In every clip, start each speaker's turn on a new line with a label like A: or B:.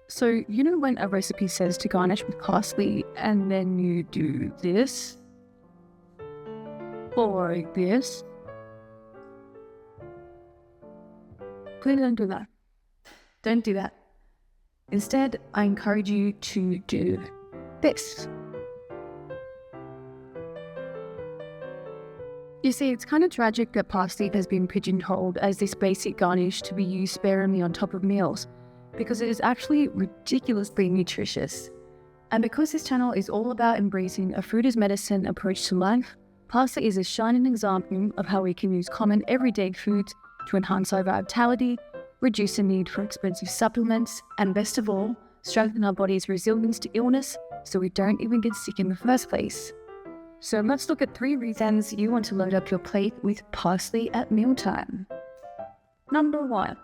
A: So, you know when a recipe says to garnish with parsley and then you do this or this? Please don't do that. Don't do that. Instead, I encourage you to do this. You see, it's kind of tragic that parsley has been pigeonholed as this basic garnish to be used sparingly on top of meals, because it is actually ridiculously nutritious. And because this channel is all about embracing a food as medicine approach to life, parsley is a shining example of how we can use common everyday foods to enhance our vitality, reduce the need for expensive supplements, and best of all, strengthen our body's resilience to illness so we don't even get sick in the first place. So let's look at 3 reasons you want to load up your plate with parsley at mealtime. Number 1,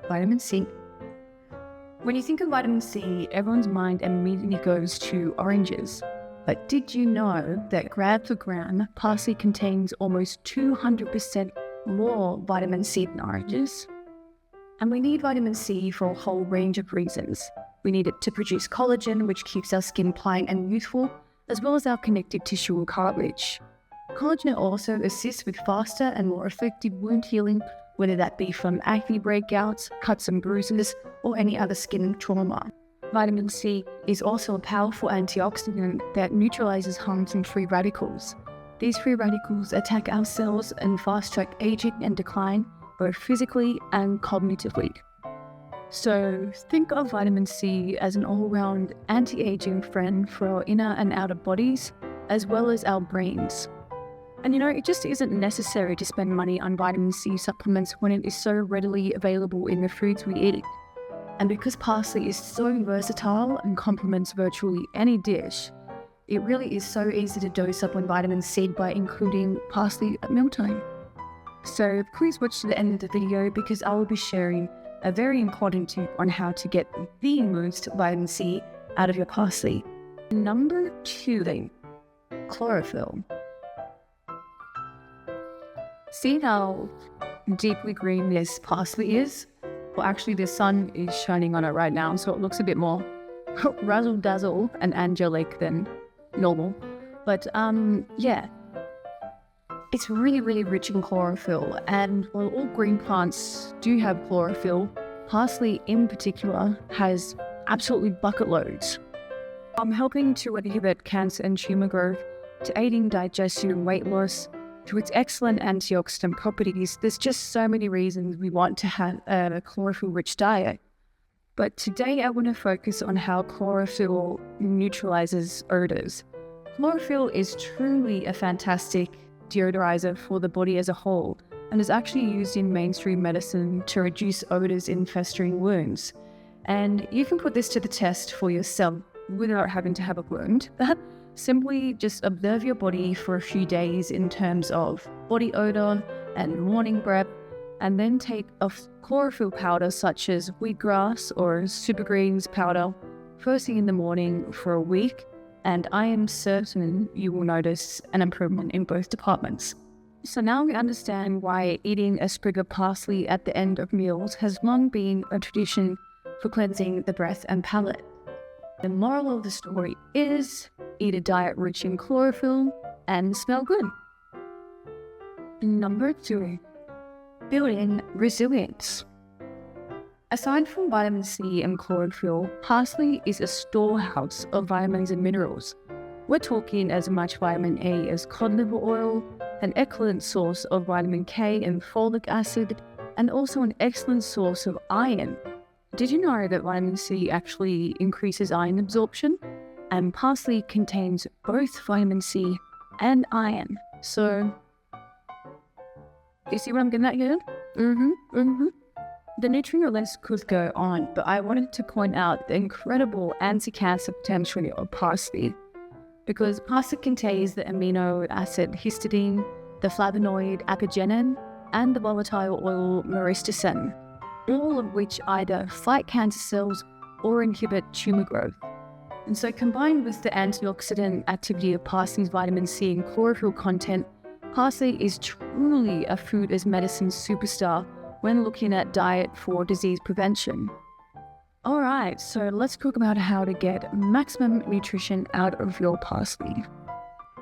A: vitamin C. When you think of vitamin C, everyone's mind immediately goes to oranges. But did you know that gram for gram, parsley contains almost 200% more vitamin C than oranges? And we need vitamin C for a whole range of reasons. We need it to produce collagen, which keeps our skin pliant and youthful, as well as our connective tissue and cartilage. Collagen also assists with faster and more effective wound healing, whether that be from acne breakouts, cuts and bruises, or any other skin trauma. Vitamin C is also a powerful antioxidant that neutralizes harms from free radicals. These free radicals attack our cells and fast-track aging and decline, both physically and cognitively. So think of vitamin C as an all-round anti-aging friend for our inner and outer bodies, as well as our brains. And it just isn't necessary to spend money on vitamin C supplements when it is so readily available in the foods we eat. And because parsley is so versatile and complements virtually any dish, it really is so easy to dose up on vitamin C by including parsley at mealtime. So please watch to the end of the video because I will be sharing a very important tip on how to get the most vitamin C out of your parsley. Number 2, chlorophyll. See how deeply green this parsley is? Well, actually the sun is shining on it right now, so it looks a bit more razzle-dazzle and angelic than normal. But yeah, it's really, really rich in chlorophyll, and while all green plants do have chlorophyll, parsley in particular has absolutely bucket loads. From helping to inhibit cancer and tumor growth, to aiding digestion and weight loss, to its excellent antioxidant properties, there's just so many reasons we want to have a chlorophyll-rich diet. But today I want to focus on how chlorophyll neutralizes odors. Chlorophyll is truly a fantastic deodorizer for the body as a whole, and is actually used in mainstream medicine to reduce odors in festering wounds. And you can put this to the test for yourself without having to have a wound. Simply just observe your body for a few days in terms of body odor and morning breath, and then take a chlorophyll powder such as wheatgrass or supergreens powder first thing in the morning for a week, and I am certain you will notice an improvement in both departments. So now we understand why eating a sprig of parsley at the end of meals has long been a tradition for cleansing the breath and palate. The moral of the story is, eat a diet rich in chlorophyll and smell good. Number 2, building resilience. Aside from vitamin C and chlorophyll, parsley is a storehouse of vitamins and minerals. We're talking as much vitamin A as cod liver oil, an excellent source of vitamin K and folic acid, and also an excellent source of iron. Did you know that vitamin C actually increases iron absorption? And parsley contains both vitamin C and iron. So, you see what I'm getting at here? The nutrient list could go on, but I wanted to point out the incredible anti-cancer potential of parsley, because parsley contains the amino acid histidine, the flavonoid apigenin, and the volatile oil myristicin, all of which either fight cancer cells or inhibit tumor growth. And so combined with the antioxidant activity of parsley's vitamin C and chlorophyll content, parsley is truly a food as medicine superstar when looking at diet for disease prevention. Alright, so let's talk about how to get maximum nutrition out of your parsley.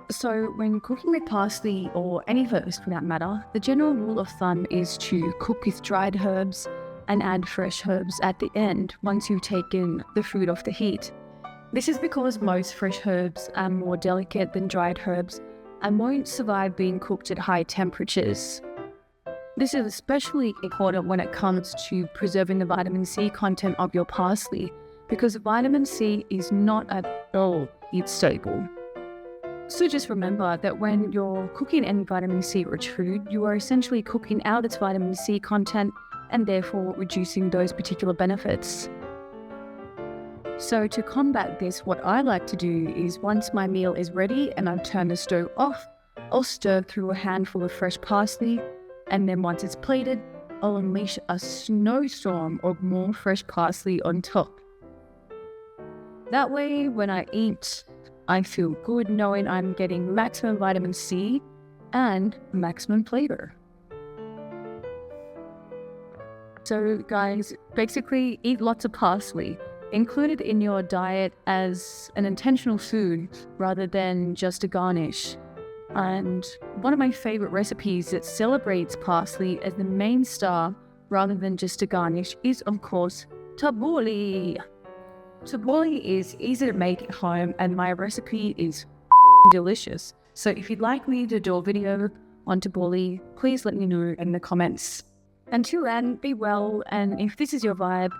A: So when cooking with parsley, or any herbs for that matter, the general rule of thumb is to cook with dried herbs and add fresh herbs at the end once you've taken the food off the heat. This is because most fresh herbs are more delicate than dried herbs and won't survive being cooked at high temperatures. This is especially important when it comes to preserving the vitamin C content of your parsley, because vitamin C is not at all stable. So just remember that when you're cooking any vitamin C rich food, you are essentially cooking out its vitamin C content and therefore reducing those particular benefits. So to combat this, what I like to do is once my meal is ready and I've turned the stove off, I'll stir through a handful of fresh parsley, and then once it's plated, I'll unleash a snowstorm of more fresh parsley on top. That way, when I eat, I feel good knowing I'm getting maximum vitamin C and maximum flavor. So guys, basically eat lots of parsley. Include it in your diet as an intentional food rather than just a garnish. And one of my favorite recipes that celebrates parsley as the main star rather than just a garnish is, of course, tabbouleh. Tabbouleh is easy to make at home and my recipe is delicious. So if you'd like me to do a video on tabbouleh, please let me know in the comments. Until then, be well, and if this is your vibe,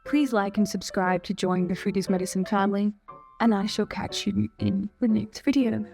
A: please like and subscribe to join the Food is Medicine family, and I shall catch you in the next video.